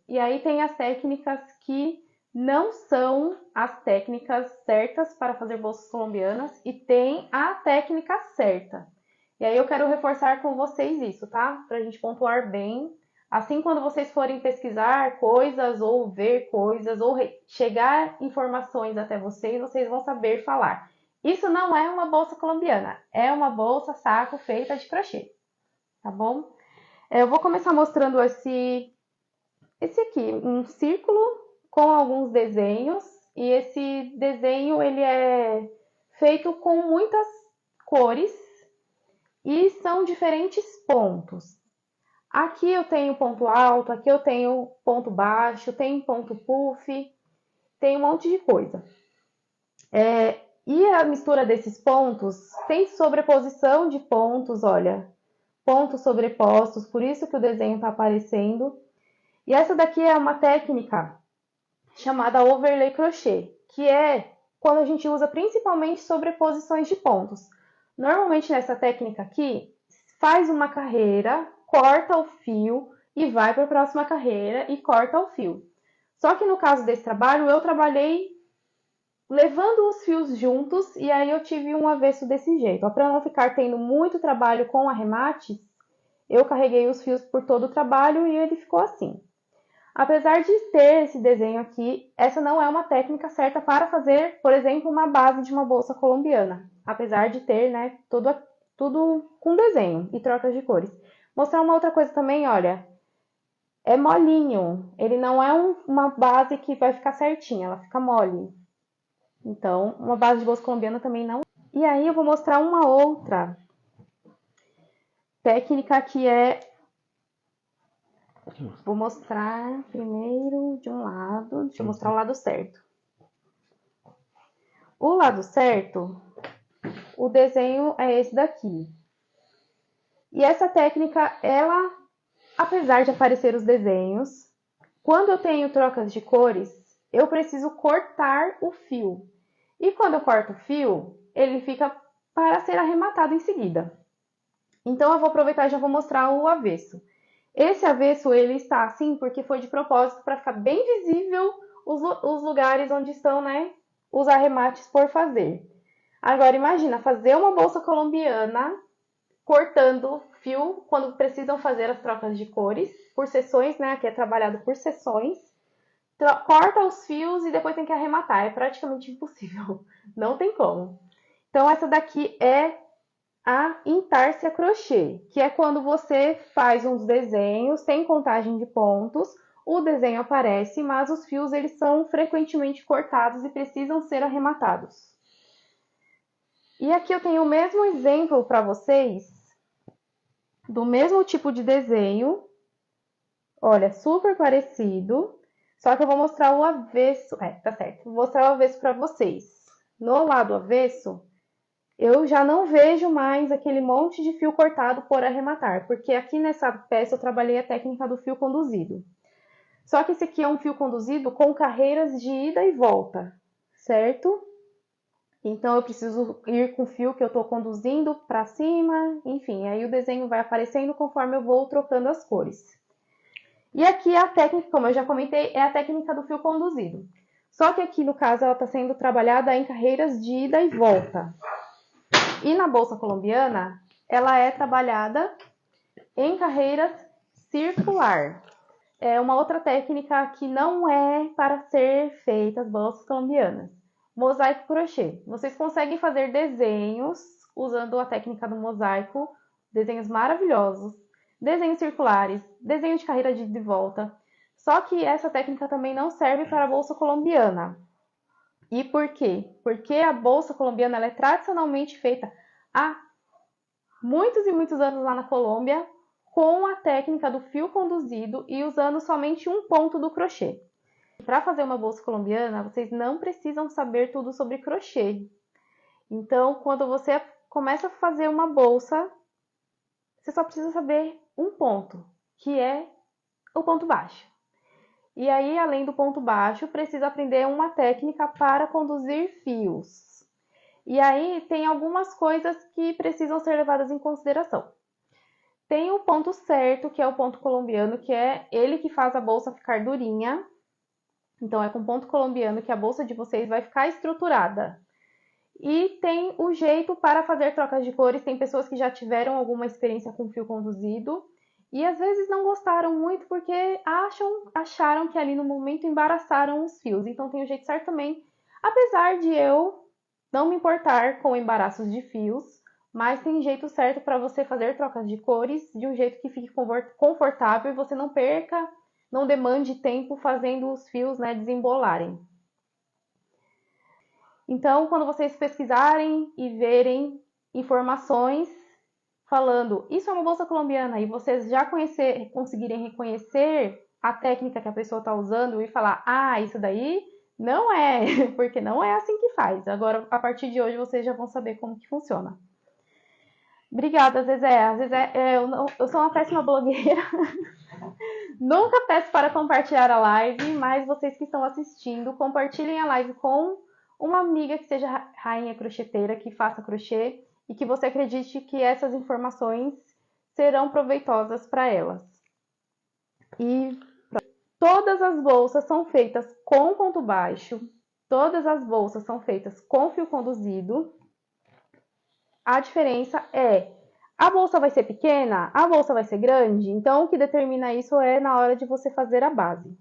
e aí tem as técnicas que não são as técnicas certas para fazer bolsas colombianas e tem a técnica certa. E aí eu quero reforçar com vocês isso, tá? Pra gente pontuar bem. Assim, quando vocês forem pesquisar coisas ou ver coisas ou chegar informações até vocês, vocês vão saber falar. Isso não é uma bolsa colombiana, é uma bolsa saco feita de crochê, tá bom? Eu vou começar mostrando esse aqui, um círculo com alguns desenhos, e esse desenho ele é feito com muitas cores e são diferentes pontos. Aqui eu tenho ponto alto, aqui eu tenho ponto baixo, tem ponto puff, tem um monte de coisa. E a mistura desses pontos tem sobreposição de pontos, olha, pontos sobrepostos, por isso que o desenho está aparecendo. E essa daqui é uma técnica chamada overlay crochê, que é quando a gente usa principalmente sobreposições de pontos. Normalmente nessa técnica aqui, faz uma carreira, corta o fio e vai para a próxima carreira e corta o fio. Só que no caso desse trabalho, eu trabalhei levando os fios juntos e aí eu tive um avesso desse jeito. Para não ficar tendo muito trabalho com arremates, eu carreguei os fios por todo o trabalho e ele ficou assim. Apesar de ter esse desenho aqui, essa não é uma técnica certa para fazer, por exemplo, uma base de uma bolsa colombiana. Apesar de ter, né, tudo com desenho e trocas de cores. Mostrar uma outra coisa também, olha, é molinho. Ele não é uma base que vai ficar certinha, ela fica mole. Então, uma base de bolsa colombiana também não. E aí eu vou mostrar uma outra técnica que é... Vou mostrar primeiro de um lado, deixa eu mostrar o lado certo. O lado certo, o desenho é esse daqui. E essa técnica, ela, apesar de aparecer os desenhos, quando eu tenho trocas de cores, eu preciso cortar o fio. E quando eu corto o fio, ele fica para ser arrematado em seguida. Então eu vou aproveitar e já vou mostrar o avesso. Esse avesso, ele está assim porque foi de propósito para ficar bem visível os lugares onde estão, né, os arremates por fazer. Agora imagina fazer uma bolsa colombiana cortando fio quando precisam fazer as trocas de cores por seções, né, aqui é trabalhado por seções. Corta os fios e depois tem que arrematar, é praticamente impossível, não tem como. Então essa daqui é a intársia crochê, que é quando você faz uns desenhos, tem contagem de pontos, o desenho aparece, mas os fios eles são frequentemente cortados e precisam ser arrematados. E aqui eu tenho o mesmo exemplo para vocês, do mesmo tipo de desenho, olha, super parecido, só que eu vou mostrar o avesso, tá certo, vou mostrar o avesso para vocês. No lado avesso, eu já não vejo mais aquele monte de fio cortado por arrematar, porque aqui nessa peça eu trabalhei a técnica do fio conduzido. Só que esse aqui é um fio conduzido com carreiras de ida e volta, certo? Então eu preciso ir com o fio que eu estou conduzindo para cima, enfim, aí o desenho vai aparecendo conforme eu vou trocando as cores. E aqui a técnica, como eu já comentei, é a técnica do fio conduzido. Só que aqui no caso ela está sendo trabalhada em carreiras de ida e volta. E na bolsa colombiana, ela é trabalhada em carreiras circular. É uma outra técnica que não é para ser feita as bolsas colombianas. Mosaico crochê. Vocês conseguem fazer desenhos usando a técnica do mosaico, desenhos maravilhosos, desenhos circulares, desenho de carreira de ida e volta. Só que essa técnica também não serve para a bolsa colombiana. E por quê? Porque a bolsa colombiana ela é tradicionalmente feita há muitos e muitos anos lá na Colômbia com a técnica do fio conduzido e usando somente um ponto do crochê. Para fazer uma bolsa colombiana, vocês não precisam saber tudo sobre crochê. Então, quando você começa a fazer uma bolsa, você só precisa saber um ponto, que é o ponto baixo. E aí, além do ponto baixo, precisa aprender uma técnica para conduzir fios. E aí, tem algumas coisas que precisam ser levadas em consideração. Tem o ponto certo, que é o ponto colombiano, que é ele que faz a bolsa ficar durinha. Então, é com ponto colombiano que a bolsa de vocês vai ficar estruturada. E tem o jeito para fazer trocas de cores. Tem pessoas que já tiveram alguma experiência com fio conduzido e às vezes não gostaram muito porque acharam que ali no momento embaraçaram os fios. Então tem o jeito certo também, apesar de eu não me importar com embaraços de fios, mas tem jeito certo para você fazer trocas de cores de um jeito que fique confortável e você não perca, não demande tempo fazendo os fios, né, desembolarem. Então, quando vocês pesquisarem e verem informações falando isso é uma bolsa colombiana e vocês já conseguirem reconhecer a técnica que a pessoa está usando e falar, ah, isso daí não é, porque não é assim que faz. Agora, a partir de hoje, vocês já vão saber como que funciona. Obrigada, Zezé. Zezé, eu sou uma péssima blogueira. Nunca peço para compartilhar a live, mas vocês que estão assistindo, compartilhem a live com uma amiga que seja rainha crocheteira, que faça crochê e que você acredite que essas informações serão proveitosas para elas. E todas as bolsas são feitas com ponto baixo, todas as bolsas são feitas com fio conduzido. A diferença é, a bolsa vai ser pequena, a bolsa vai ser grande, então o que determina isso é na hora de você fazer a base.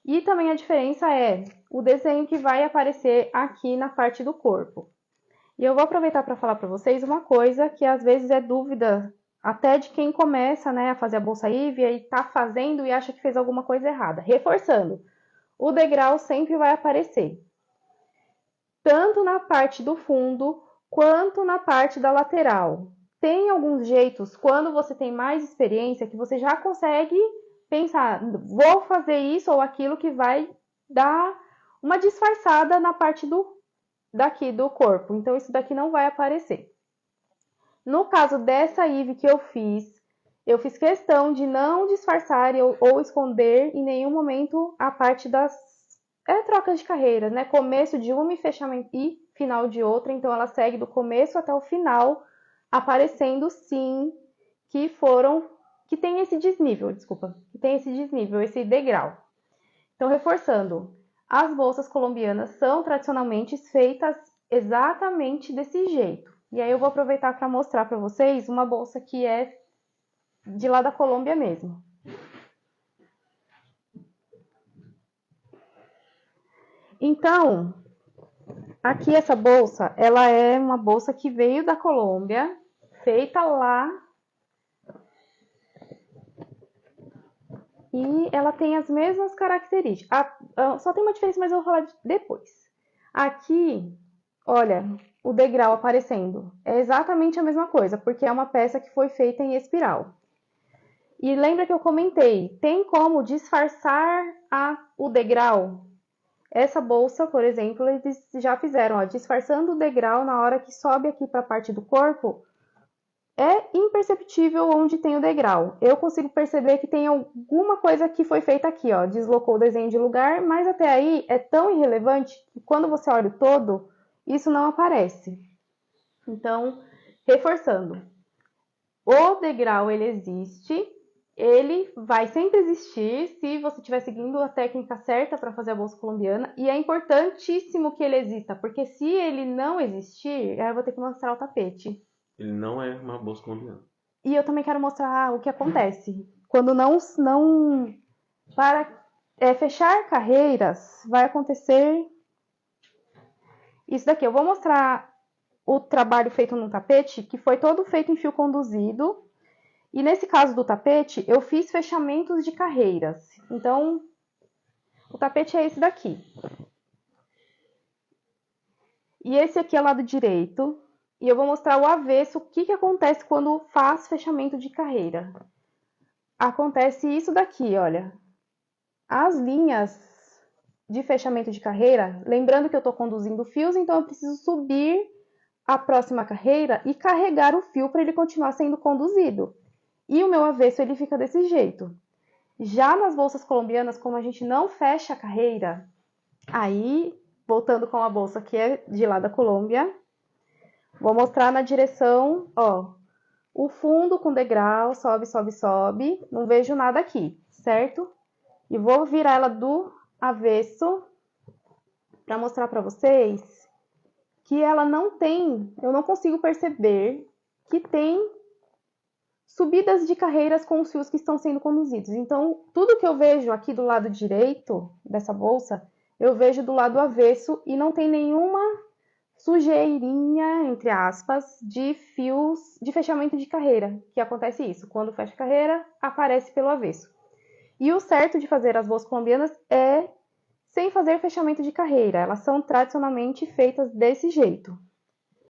E também a diferença é o desenho que vai aparecer aqui na parte do corpo. E eu vou aproveitar para falar para vocês uma coisa que às vezes é dúvida até de quem começa, né, a fazer a bolsa Ivia e está fazendo e acha que fez alguma coisa errada. Reforçando, o degrau sempre vai aparecer, tanto na parte do fundo quanto na parte da lateral. Tem alguns jeitos, quando você tem mais experiência, que você já consegue pensar, vou fazer isso ou aquilo que vai dar uma disfarçada na parte daqui do corpo. Então, isso daqui não vai aparecer. No caso dessa Ivy que eu fiz questão de não disfarçar ou esconder em nenhum momento a parte das trocas de carreira, né? Começo de uma e fechamento e final de outra. Então, ela segue do começo até o final, aparecendo sim que tem esse desnível, esse degrau. Então, reforçando, as bolsas colombianas são tradicionalmente feitas exatamente desse jeito. E aí eu vou aproveitar para mostrar para vocês uma bolsa que é de lá da Colômbia mesmo. Então, aqui essa bolsa, ela é uma bolsa que veio da Colômbia, feita lá. E ela tem as mesmas características. Só tem uma diferença, mas eu vou falar depois. Aqui, olha, o degrau aparecendo. É exatamente a mesma coisa, porque é uma peça que foi feita em espiral. E lembra que eu comentei, tem como disfarçar o degrau? Essa bolsa, por exemplo, eles já fizeram, ó, disfarçando o degrau na hora que sobe aqui para a parte do corpo, é imperceptível onde tem o degrau. Eu consigo perceber que tem alguma coisa que foi feita aqui, ó, deslocou o desenho de lugar, mas até aí é tão irrelevante que quando você olha o todo, isso não aparece. Então, reforçando, o degrau ele existe, ele vai sempre existir se você estiver seguindo a técnica certa para fazer a bolsa colombiana, e é importantíssimo que ele exista, porque se ele não existir, aí eu vou ter que mostrar o tapete. Ele não é uma bolsa colombiana. E eu também quero mostrar o que acontece. Quando não para fechar carreiras, vai acontecer isso daqui. Eu vou mostrar o trabalho feito no tapete, que foi todo feito em fio conduzido. E nesse caso do tapete, eu fiz fechamentos de carreiras. Então, o tapete é esse daqui. E esse aqui é o lado direito. E eu vou mostrar o avesso, o que acontece quando faz fechamento de carreira. Acontece isso daqui, olha. As linhas de fechamento de carreira, lembrando que eu estou conduzindo fios, então eu preciso subir a próxima carreira e carregar o fio para ele continuar sendo conduzido. E o meu avesso ele fica desse jeito. Já nas bolsas colombianas, como a gente não fecha a carreira, aí, voltando com a bolsa que é de lá da Colômbia, vou mostrar na direção, ó, O fundo com degrau, sobe, sobe, sobe. Não vejo nada aqui, certo? E vou virar ela do avesso para mostrar para vocês que ela não tem, eu não consigo perceber que tem subidas de carreiras com os fios que estão sendo conduzidos. Então, tudo que eu vejo aqui do lado direito dessa bolsa, eu vejo do lado avesso e não tem nenhuma sujeirinha, entre aspas, de fios de fechamento de carreira, que acontece isso. Quando fecha a carreira, aparece pelo avesso. E o certo de fazer as bolsas colombianas é sem fazer fechamento de carreira. Elas são tradicionalmente feitas desse jeito.